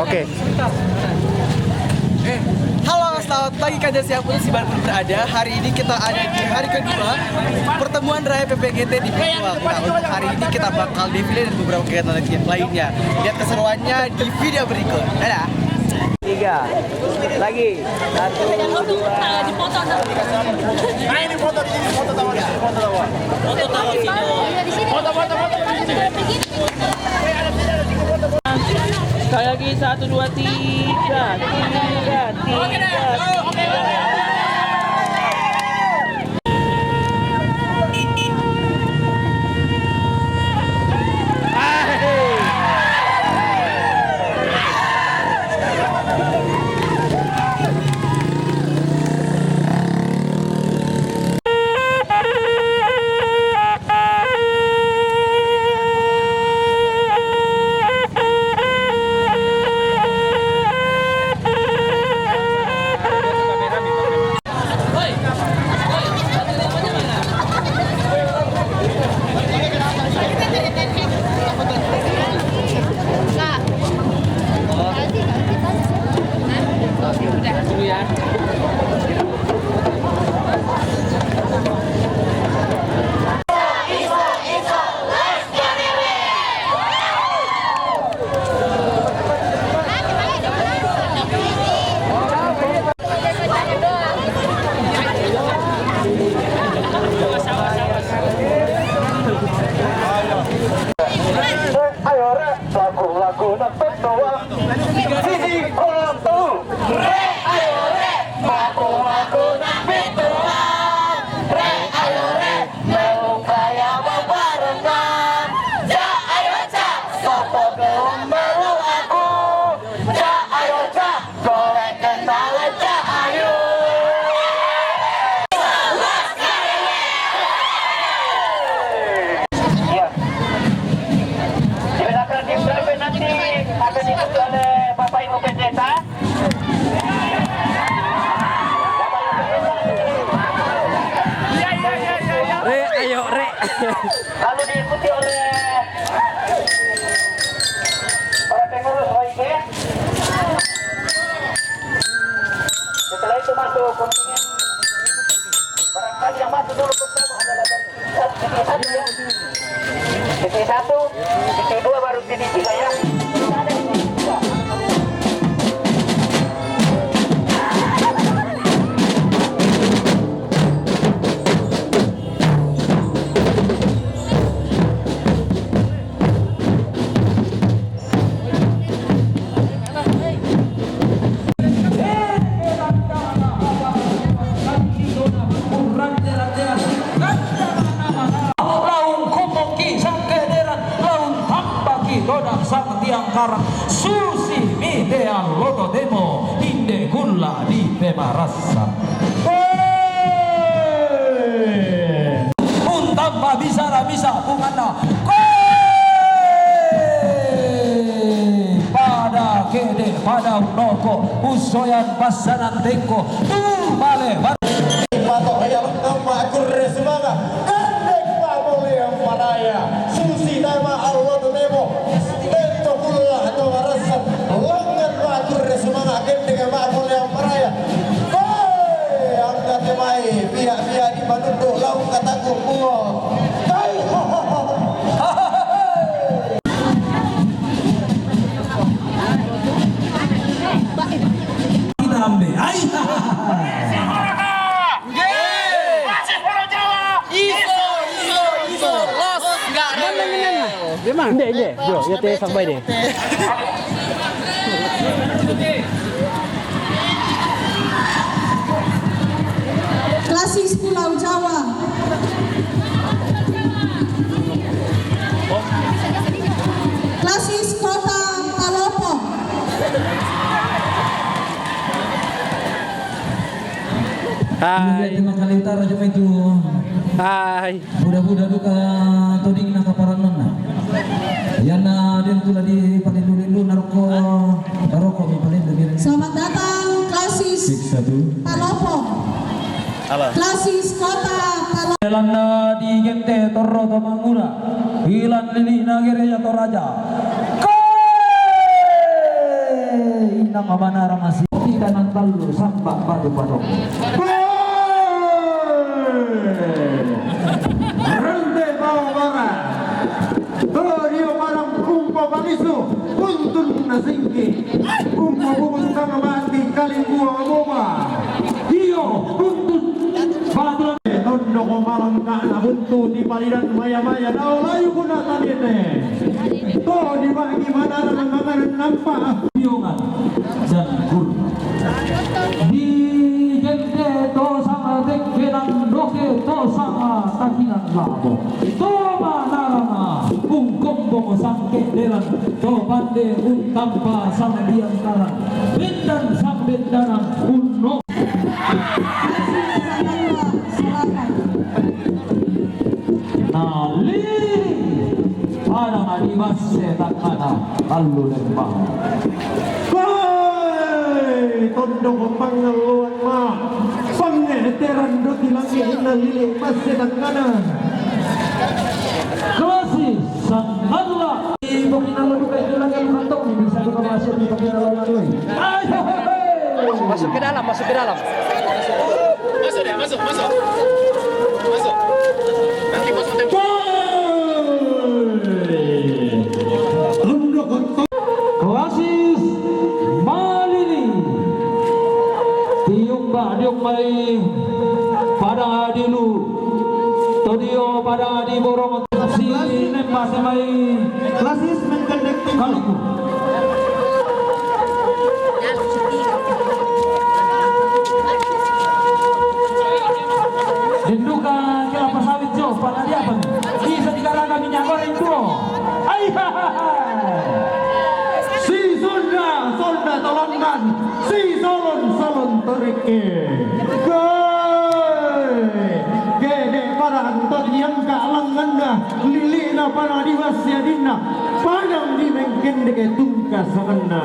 Oke. Halo, selamat pagi Kader Siang Putih Sibarkan berada. Hari ini kita ada di hari kedua pertemuan Raya PPGT di Papua. Nah, untuk hari ini kita bakal defile dan beberapa kegiatan lainnya. Lihat keseruannya di video berikut. Dadah. 3 lagi 1 2 Ini foto tawa. Foto. sekali lagi 1 2 3 lalu diikuti oleh para pengurus OIG. Setelah itu masuk kontingen. Barangkali yang masuk dulu pertama adalah dari satu ya. Titik 1, titik 2 baru titik 3 ya. Susi Midean Loto Demo Inde Gula di Pemarasa Untamba bisa bungana pada kede pada unoko usoyan pasanan tengko tuh bale Patok kaya lengkap kurre semangat. Kandek pamuli yang paraya. Susi nama Allah Demo. Atau warasan lengan matur semangat dengan makmul yang peraya. Angkat temai pihak-pihak di Bandung laung kataku buah. kita ambil Hindi, bro, ya teh sampai deh. Klasis Pulau Jawa. Klasis Kota Palopo. Hai. Terima kali utara cuma itu. Hai. Mudah-mudahan duka toding na kaparanon na. Yana din tula di palindu-lindu naroko mi palindu. Selamat datang Klasis Palopo. Halo. Klasis Kota Palopo. Landa di gente torro to mangura. Hilan lili na gereja toraja. manara masih kanan talu sampak batu padong. Rende bawa barat. Torio marang umpo balisu. Untun nasingki. Umpo bubun sama mati kaling buang boba. Iyo untun batu. Tondo ko malang kana buntu di paliran maya-maya. Daw layu kuna tanite. To di bagi manara mangamaran nampak. Piyongan dan gur. Di gente to sama tekkenan doke to sama takinan labo. To manarana kungkombong sangke delan to pande untampa sang diantara. Bendan sang bendanan unno. Nali para manimas setakana allu lembang. Tondo ko pangaluan ma. Pangeteran do tilangin na lili pasedang kanan. Klasik sang madula. Ibu kita menukai tulang yang kantong bisa juga masuk di bagian lawan doi. Masuk ke dalam, masuk ke dalam. Klasis Malini tiung mai pada adilu todio pada adi borong si nemba semai klasis mengkendek kaluku Dinduka kelapa sawit jo pada dia apa nih? Bisa dikarakan minyak goreng tuh. Si Sonda tolongan. Si Solon terike. Gede para antot yang kalangan dah. Lili na para diwasya dinna. Padang di mengken deke tungkas sakana.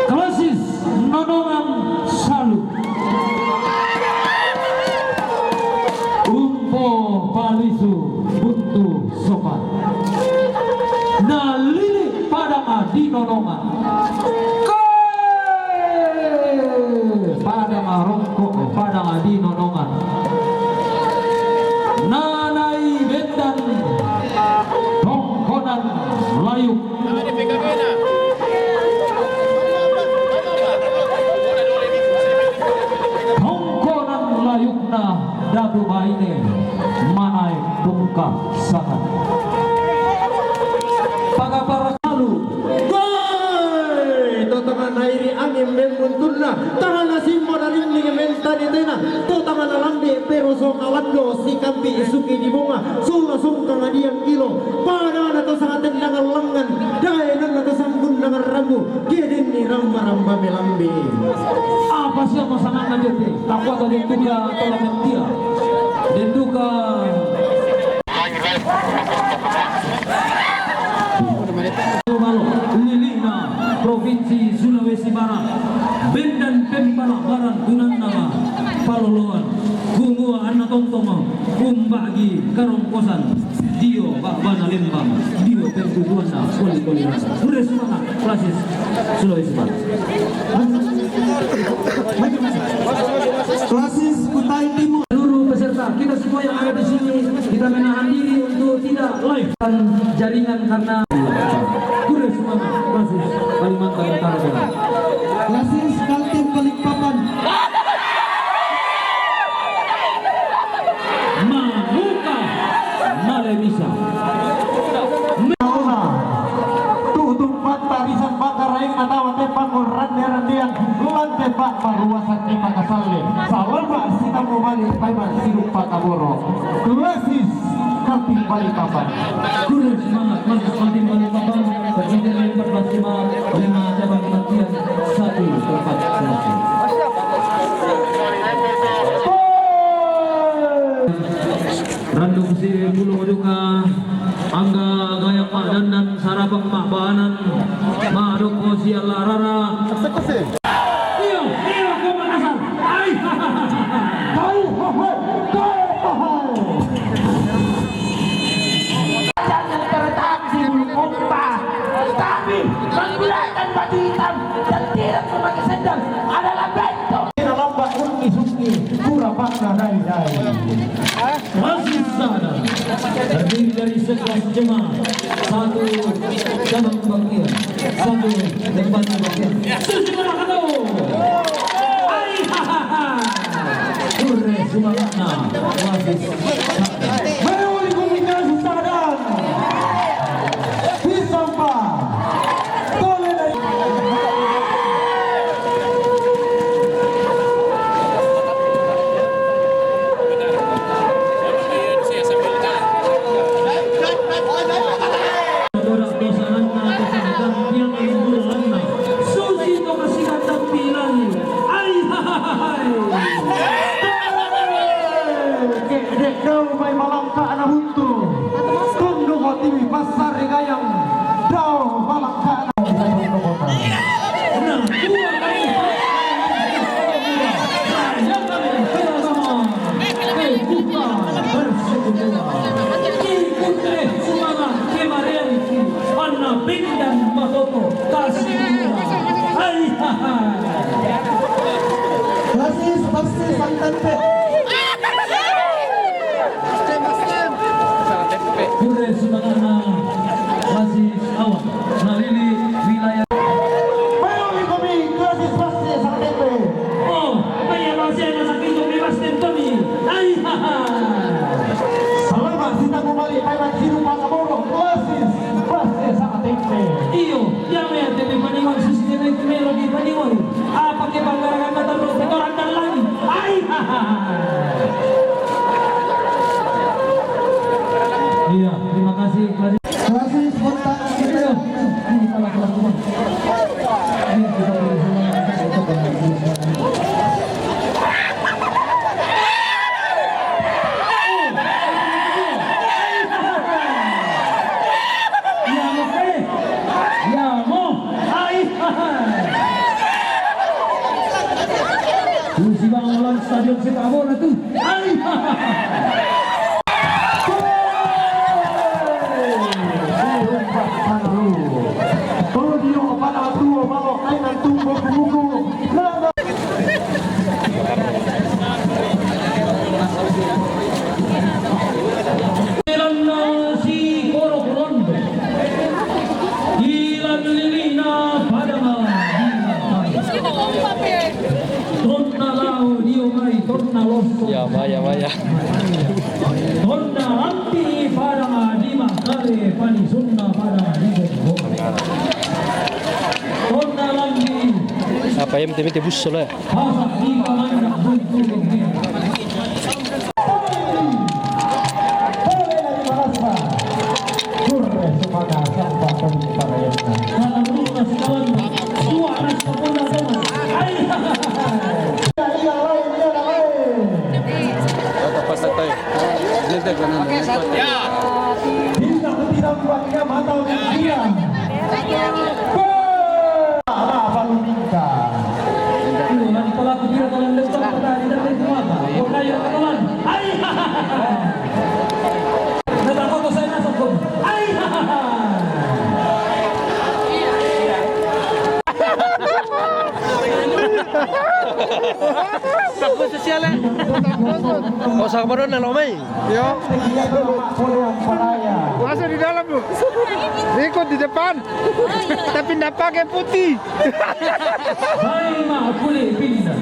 Klasis nodongan salu umpo palisu buntu sopan nalili padang di nodongan padang rongkok padang di nodongan nanai bendan tongkonan layuk tongkonan layukna dadu baine manai tungka sangat pagapara salu Tangan airi angin memuntunna tangan asimo dari ning mentani tena to tangan lambe pero so kawando si kampi isuki di bunga sula sungkang adiang kilo pada na to sangat tendangan lengan daya na to sambun dengan rambu kidin ni ramba melambe apa sih yang sangat nanti takwa tadi itu dia tolak dia dan duka Lilina Provinsi Sulawesi Barat Bendan Pembala Barat Gunannaga Paloloan Gungua Anak Tongtong Kumbagi Karongkosan Dio Bakbana Lembang Dio Pertujuana Koli Rasa Udah semangat Klasis Sulawesi Barat klasis Kutai Timur seluruh peserta kita semua yang ada di sini kita menahan diri untuk tidak live dan jaringan karena udah semangat Klasis Kalimantan Utara Barat klasis Kaltim Balikpapan Mamuka Malaysia tutung pata risan bakar raing atawa tepang randian lante pak paruasan di Pakasalle salama sita mo balik paiman sirup Pakaboro klasis Kaltim Balikpapan udah semangat masuk Kaltim Balikpapan perjalanan 14.5 5 cabang latihan 1 tempat selesai Randu Kusi Bulu Duka Angga Gayak Mak Dandan Sarabang Mak Bahanan Mak Doko Siala Rara Iyo Kau Makassar Ay Suki Purapakna Dai. Masih ada terdiri dari 11 jemaah, 1 cabang kebaktian, 1 debat kebaktian. Sejumlah kado. Purre Sumakna masih Meuli komunikasi sadar. Disampa. Tole dari Purre Sumakna masih awak nalili wilayah. Meuli komunikasi pasti sampai. Oh, kaya masih ada sakit bebas dan kami. Selamat kita kembali pada hidup Panaboro klasis pasti sangat tinggi. Iyo, yang may atete paniwan sistem itu melodi paniwan. Apa ke banggaran kata profesor dan lagi. Iya, terima kasih. Klasis spontan kita. Ini kalau teman-teman. Ini kita boleh si bangunan stadion sepak bola tuh. Ya Maya. Honda anti para di makare pani sunna para di Honda lambi Apa yang mete bus soalnya? hasa di kamanda buntu begini. Purre Sumakna sampai Parayana. Kalau lunas kawan dua anak sekolah sama. Bisa tidak buatnya mata dia. Baru minta. Itu nanti kalau aku tidak kalau lepas pada tidak itu apa? Kau yang kawan. Nanti foto saya nasab kau. Takut sosialnya. Oh, sama baru nang lomai. Yo. Masuk di dalam bu, ikut di depan, tapi tidak pakai putih. Hai mah boleh pindah.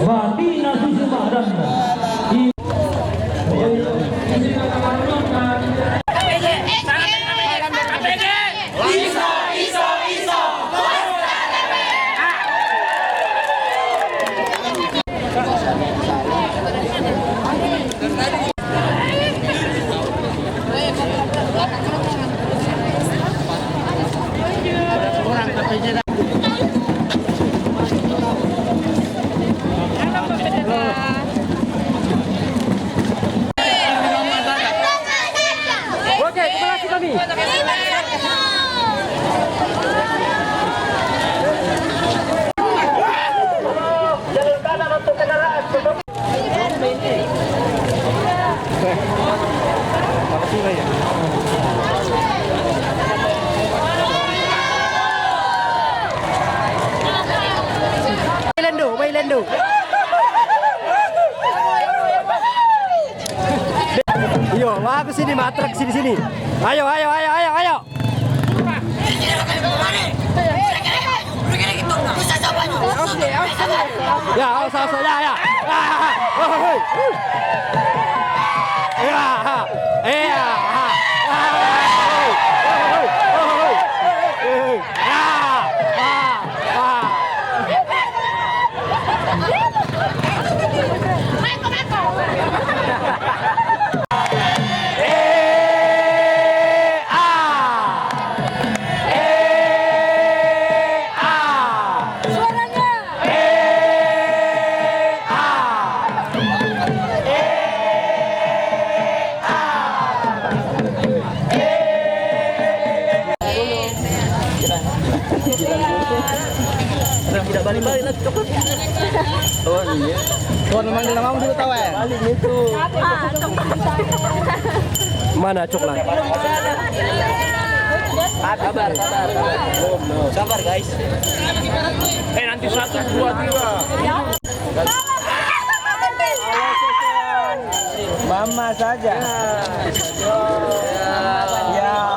Batina susu madanda. Jalur kanan untuk kendaraan. Bailando. Lima atraksi di sini. Ayo. Ya, ya. Tidak balik-balik lah coklat. Oh iya. Tuan memanggil namamu dulu tahu ya? Balik itu. Mana coklat? Sabar guys. Nanti 1, 2, 3. Mama saja. Ya.